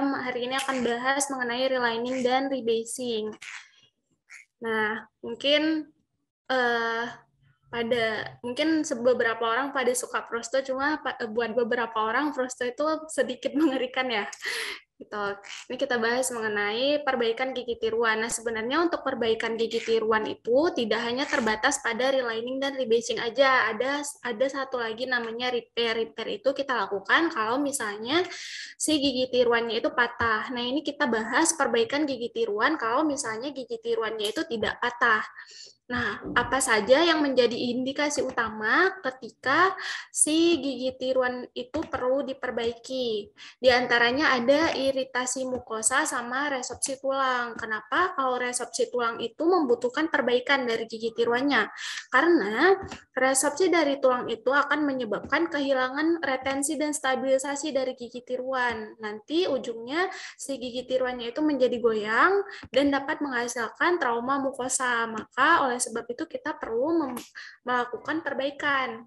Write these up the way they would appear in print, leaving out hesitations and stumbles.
hari ini akan bahas mengenai relining dan rebasing. Nah, mungkin beberapa orang pada suka Frosto, cuma buat beberapa orang Frosto itu sedikit mengerikan ya. Gitu. Ini kita bahas mengenai perbaikan gigi tiruan. Nah, sebenarnya untuk perbaikan gigi tiruan itu tidak hanya terbatas pada relining dan rebasing aja. Ada satu lagi namanya repair. Repair itu kita lakukan kalau misalnya si gigi tiruannya itu patah. Nah, ini kita bahas perbaikan gigi tiruan kalau misalnya gigi tiruannya itu tidak patah. Nah, apa saja yang menjadi indikasi utama ketika si gigi tiruan itu perlu diperbaiki? Di antaranya ada iritasi mukosa sama resorpsi tulang. Kenapa? Kalau resorpsi tulang itu membutuhkan perbaikan dari gigi tiruannya. Karena resorpsi dari tulang itu akan menyebabkan kehilangan retensi dan stabilisasi dari gigi tiruan. Nanti ujungnya si gigi tiruannya itu menjadi goyang dan dapat menghasilkan trauma mukosa. Maka oleh sebab itu kita perlu melakukan perbaikan.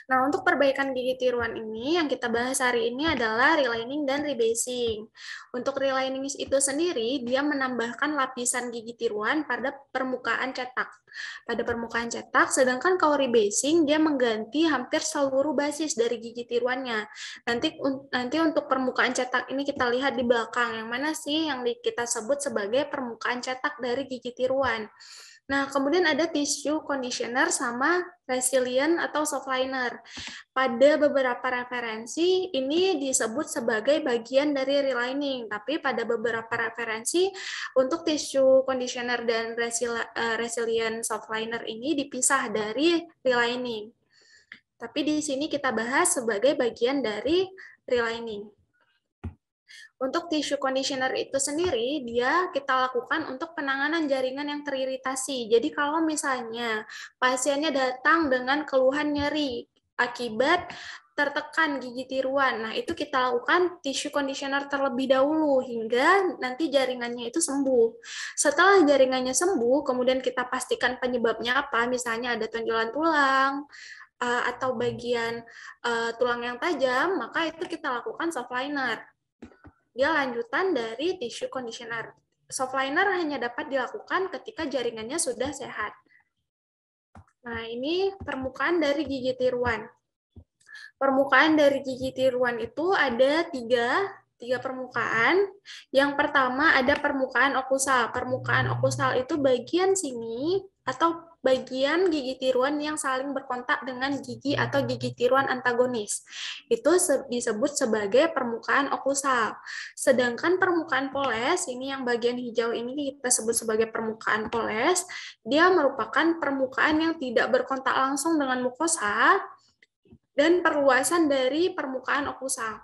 Nah, untuk perbaikan gigi tiruan ini yang kita bahas hari ini adalah relining dan rebasing. Untuk relining itu sendiri, dia menambahkan lapisan gigi tiruan pada permukaan cetak. Pada permukaan cetak, sedangkan kalau rebasing, dia mengganti hampir seluruh basis dari gigi tiruannya. Nanti untuk permukaan cetak ini kita lihat di belakang, yang mana sih yang kita sebut sebagai permukaan cetak dari gigi tiruan. Nah, kemudian ada tissue conditioner sama resilient atau soft liner. Pada beberapa referensi, ini disebut sebagai bagian dari relining, tapi pada beberapa referensi, untuk tissue conditioner dan resilient soft liner ini dipisah dari relining. Tapi di sini kita bahas sebagai bagian dari relining. Untuk tissue conditioner itu sendiri, dia kita lakukan untuk penanganan jaringan yang teriritasi. Jadi kalau misalnya pasiennya datang dengan keluhan nyeri akibat tertekan gigi tiruan, nah itu kita lakukan tissue conditioner terlebih dahulu hingga nanti jaringannya itu sembuh. Setelah jaringannya sembuh, kemudian kita pastikan penyebabnya apa, misalnya ada tonjolan tulang, atau bagian tulang yang tajam, maka itu kita lakukan soft liner. Dia lanjutan dari tissue conditioner. Soft liner hanya dapat dilakukan ketika jaringannya sudah sehat. Nah, ini permukaan dari gigi tiruan. Permukaan dari gigi tiruan itu ada tiga permukaan. Yang pertama ada permukaan okusal. Permukaan okusal itu bagian sini atau bagian gigi tiruan yang saling berkontak dengan gigi atau gigi tiruan antagonis. Itu disebut sebagai permukaan okusal. Sedangkan permukaan poles, ini yang bagian hijau ini kita sebut sebagai permukaan poles, dia merupakan permukaan yang tidak berkontak langsung dengan mukosa dan perluasan dari permukaan okusal.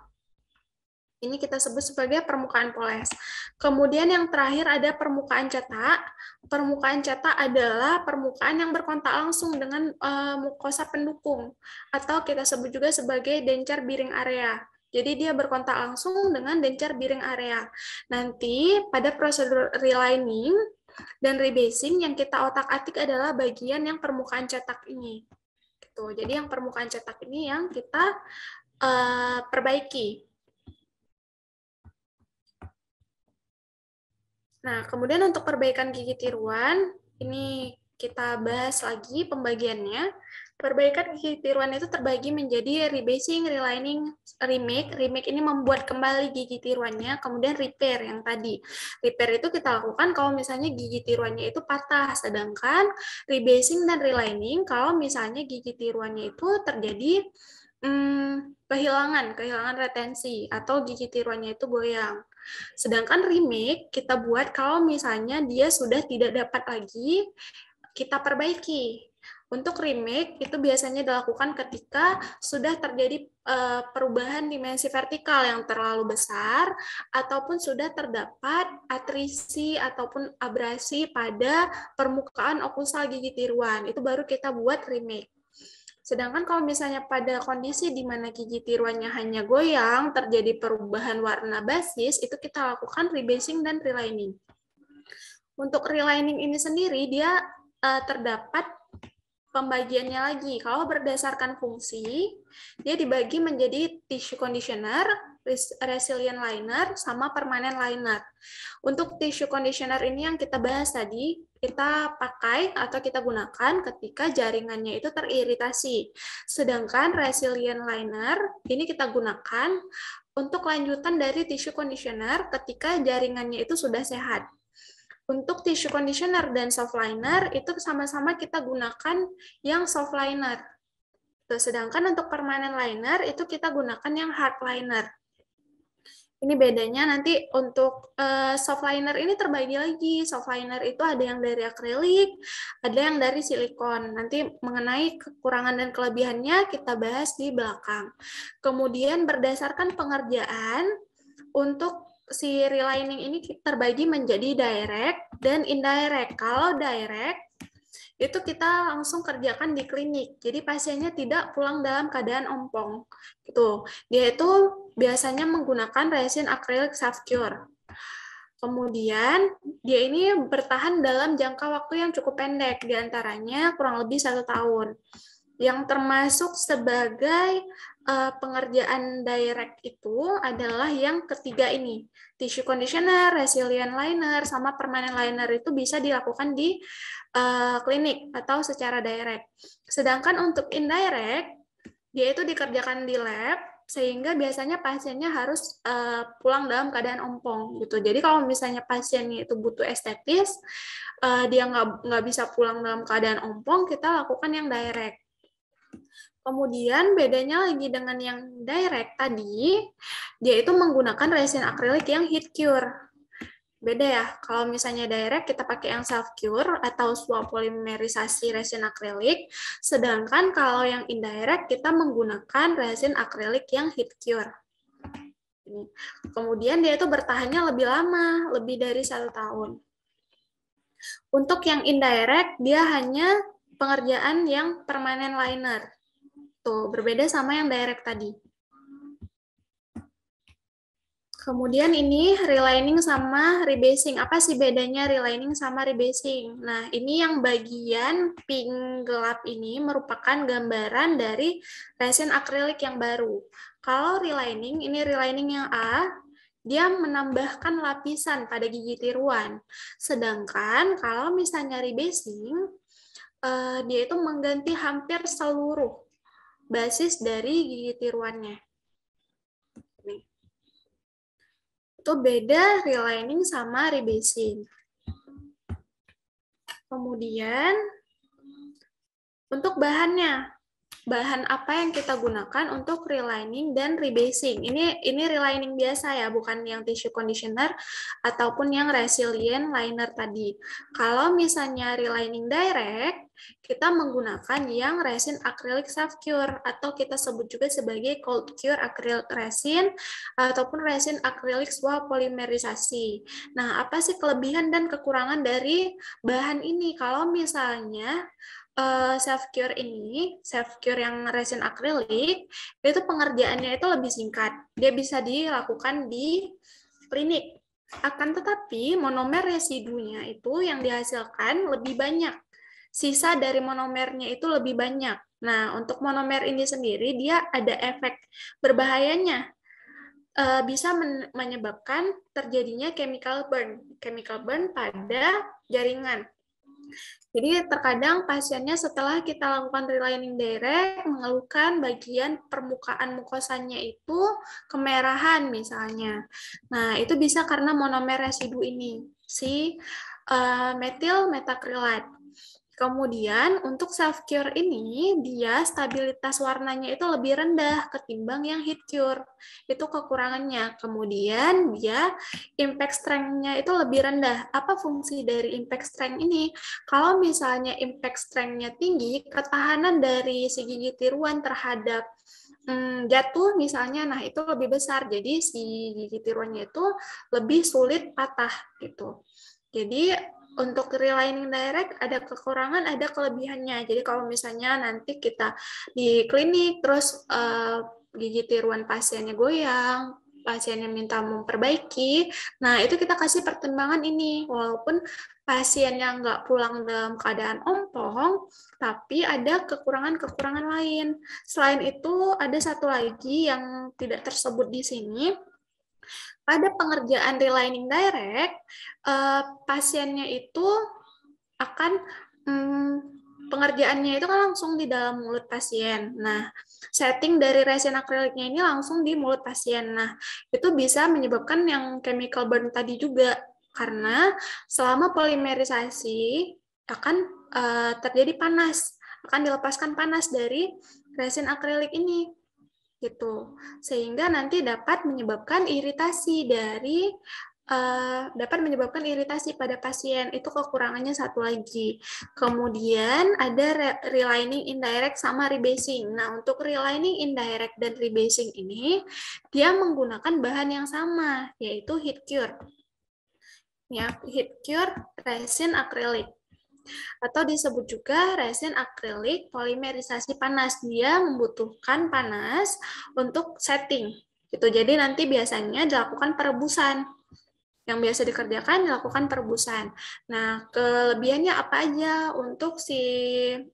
Ini kita sebut sebagai permukaan poles. Kemudian yang terakhir ada permukaan cetak. Permukaan cetak adalah permukaan yang berkontak langsung dengan mukosa pendukung, atau kita sebut juga sebagai dencar biring area. Jadi dia berkontak langsung dengan dencar biring area. Nanti pada prosedur relining dan rebasing yang kita otak-atik adalah bagian yang permukaan cetak ini. Gitu. Jadi yang permukaan cetak ini yang kita perbaiki. Nah, kemudian untuk perbaikan gigi tiruan, ini kita bahas lagi pembagiannya. Perbaikan gigi tiruan itu terbagi menjadi rebasing, relining, remake. Remake ini membuat kembali gigi tiruannya, kemudian repair yang tadi. Repair itu kita lakukan kalau misalnya gigi tiruannya itu patah, sedangkan rebasing dan relining kalau misalnya gigi tiruannya itu terjadi kehilangan retensi atau gigi tiruannya itu goyang. Sedangkan remake kita buat kalau misalnya dia sudah tidak dapat lagi, kita perbaiki. Untuk remake itu biasanya dilakukan ketika sudah terjadi perubahan dimensi vertikal yang terlalu besar ataupun sudah terdapat atrisi ataupun abrasi pada permukaan okusal gigi tiruan. Itu baru kita buat remake. Sedangkan kalau misalnya pada kondisi di mana gigi tiruannya hanya goyang, terjadi perubahan warna basis, itu kita lakukan rebasing dan relining. Untuk relining ini sendiri, dia terdapat pembagiannya lagi. Kalau berdasarkan fungsi, dia dibagi menjadi tissue conditioner, resilient liner, sama permanent liner. Untuk tissue conditioner ini yang kita bahas tadi, kita pakai atau kita gunakan ketika jaringannya itu teriritasi. Sedangkan resilient liner ini kita gunakan untuk lanjutan dari tissue conditioner ketika jaringannya itu sudah sehat. Untuk tissue conditioner dan soft liner itu sama-sama kita gunakan yang soft liner. Sedangkan untuk permanent liner itu kita gunakan yang hard liner. Ini bedanya nanti untuk soft liner ini terbagi lagi. Soft liner itu ada yang dari akrilik, ada yang dari silikon. Nanti mengenai kekurangan dan kelebihannya kita bahas di belakang. Kemudian berdasarkan pengerjaan, untuk si relining ini terbagi menjadi direct dan indirect. Kalau direct, itu kita langsung kerjakan di klinik. Jadi pasiennya tidak pulang dalam keadaan ompong. Gitu. Dia itu biasanya menggunakan resin acrylic soft cure. Kemudian, dia ini bertahan dalam jangka waktu yang cukup pendek, diantaranya kurang lebih 1 tahun. Yang termasuk sebagai pengerjaan direct itu adalah yang ketiga ini. Tissue conditioner, resilient liner, sama permanent liner itu bisa dilakukan di klinik atau secara direct. Sedangkan untuk indirect, dia itu dikerjakan di lab, sehingga biasanya pasiennya harus pulang dalam keadaan ompong gitu. Jadi kalau misalnya pasiennya itu butuh estetis, dia nggak bisa pulang dalam keadaan ompong, kita lakukan yang direct. Kemudian bedanya lagi dengan yang direct tadi, dia itu menggunakan resin akrilik yang heat cure. Beda ya, kalau misalnya direct kita pakai yang self cure atau swap polimerisasi resin akrilik, sedangkan kalau yang indirect kita menggunakan resin akrilik yang heat cure. Kemudian dia itu bertahannya lebih lama, lebih dari 1 tahun. Untuk yang indirect, dia hanya pengerjaan yang permanent liner. Tuh, berbeda sama yang direct tadi. Kemudian ini relining sama rebasing. Apa sih bedanya relining sama rebasing? Nah, ini yang bagian pink gelap ini merupakan gambaran dari resin akrilik yang baru. Kalau relining, ini relining yang A, dia menambahkan lapisan pada gigi tiruan. Sedangkan kalau misalnya rebasing, dia itu mengganti hampir seluruh basis dari gigi tiruannya. Nih. Itu beda relining sama rebasing. Kemudian, untuk bahannya, bahan apa yang kita gunakan untuk relining dan rebasing? Ini relining biasa ya, bukan yang tissue conditioner ataupun yang resilient liner tadi. Kalau misalnya relining direct, kita menggunakan yang resin acrylic soft cure atau kita sebut juga sebagai cold cure acrylic resin ataupun resin acrylic swap polimerisasi. Nah, apa sih kelebihan dan kekurangan dari bahan ini? Kalau misalnya self cure ini, self cure yang resin akrilik, itu pengerjaannya itu lebih singkat. Dia bisa dilakukan di klinik. Akan tetapi monomer residunya itu yang dihasilkan lebih banyak. Sisa dari monomernya itu lebih banyak. Nah, untuk monomer ini sendiri dia ada efek berbahayanya. Bisa menyebabkan terjadinya chemical burn pada jaringan. Jadi terkadang pasiennya setelah kita lakukan relining direct mengeluhkan bagian permukaan mukosanya itu kemerahan misalnya. Nah, itu bisa karena monomer residu ini, si metil metakrilat. Kemudian untuk self cure ini dia stabilitas warnanya itu lebih rendah ketimbang yang heat cure. Itu kekurangannya. Kemudian dia impact strength-nya itu lebih rendah. Apa fungsi dari impact strength ini? Kalau misalnya impact strength-nya tinggi, ketahanan dari si gigi tiruan terhadap jatuh misalnya, nah itu lebih besar. Jadi si gigi tiruannya itu lebih sulit patah gitu. Jadi untuk relining direct ada kekurangan, ada kelebihannya. Jadi kalau misalnya nanti kita di klinik terus gigi tiruan pasiennya goyang, pasiennya minta memperbaiki, nah itu kita kasih pertimbangan ini, walaupun pasiennya nggak pulang dalam keadaan ompong, tapi ada kekurangan-kekurangan lain. Selain itu, ada satu lagi yang tidak tersebut di sini. Pada pengerjaan relining direct, pasiennya itu akan pengerjaannya itu kan langsung di dalam mulut pasien. Nah, setting dari resin akriliknya ini langsung di mulut pasien. Nah, itu bisa menyebabkan yang chemical burn tadi juga. Karena selama polimerisasi akan terjadi panas, akan dilepaskan panas dari resin akrilik ini. Gitu. Sehingga nanti dapat menyebabkan iritasi pada pasien. Itu kekurangannya satu lagi. Kemudian ada relining indirect sama rebasing. Nah, untuk relining indirect dan rebasing ini dia menggunakan bahan yang sama, yaitu heat cure. Ya, heat cure resin akrilik. Atau disebut juga resin akrilik polimerisasi panas. Dia membutuhkan panas untuk setting. Gitu. Jadi nanti biasanya dilakukan perebusan. Yang biasa dikerjakan dilakukan perebusan. Nah, kelebihannya apa aja untuk si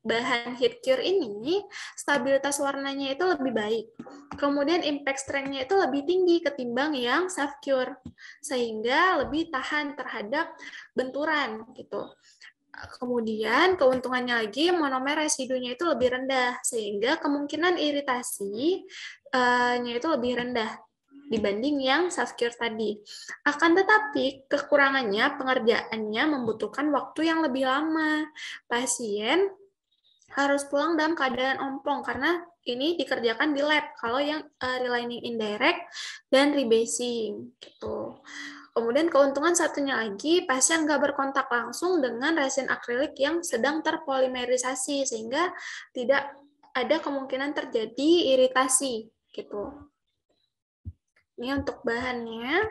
bahan heat cure ini? Stabilitas warnanya itu lebih baik. Kemudian impact strength-nya itu lebih tinggi ketimbang yang soft cure, sehingga lebih tahan terhadap benturan gitu. Kemudian keuntungannya lagi monomer residunya itu lebih rendah, sehingga kemungkinan iritasinya itu lebih rendah dibanding yang soft cure tadi. Akan tetapi, kekurangannya pengerjaannya membutuhkan waktu yang lebih lama. Pasien harus pulang dalam keadaan ompong, karena ini dikerjakan di lab, kalau yang relining indirect dan rebasing. Gitu. Kemudian keuntungan satunya lagi, pasien nggak berkontak langsung dengan resin akrilik yang sedang terpolimerisasi, sehingga tidak ada kemungkinan terjadi iritasi. Gitu. Ini untuk bahannya.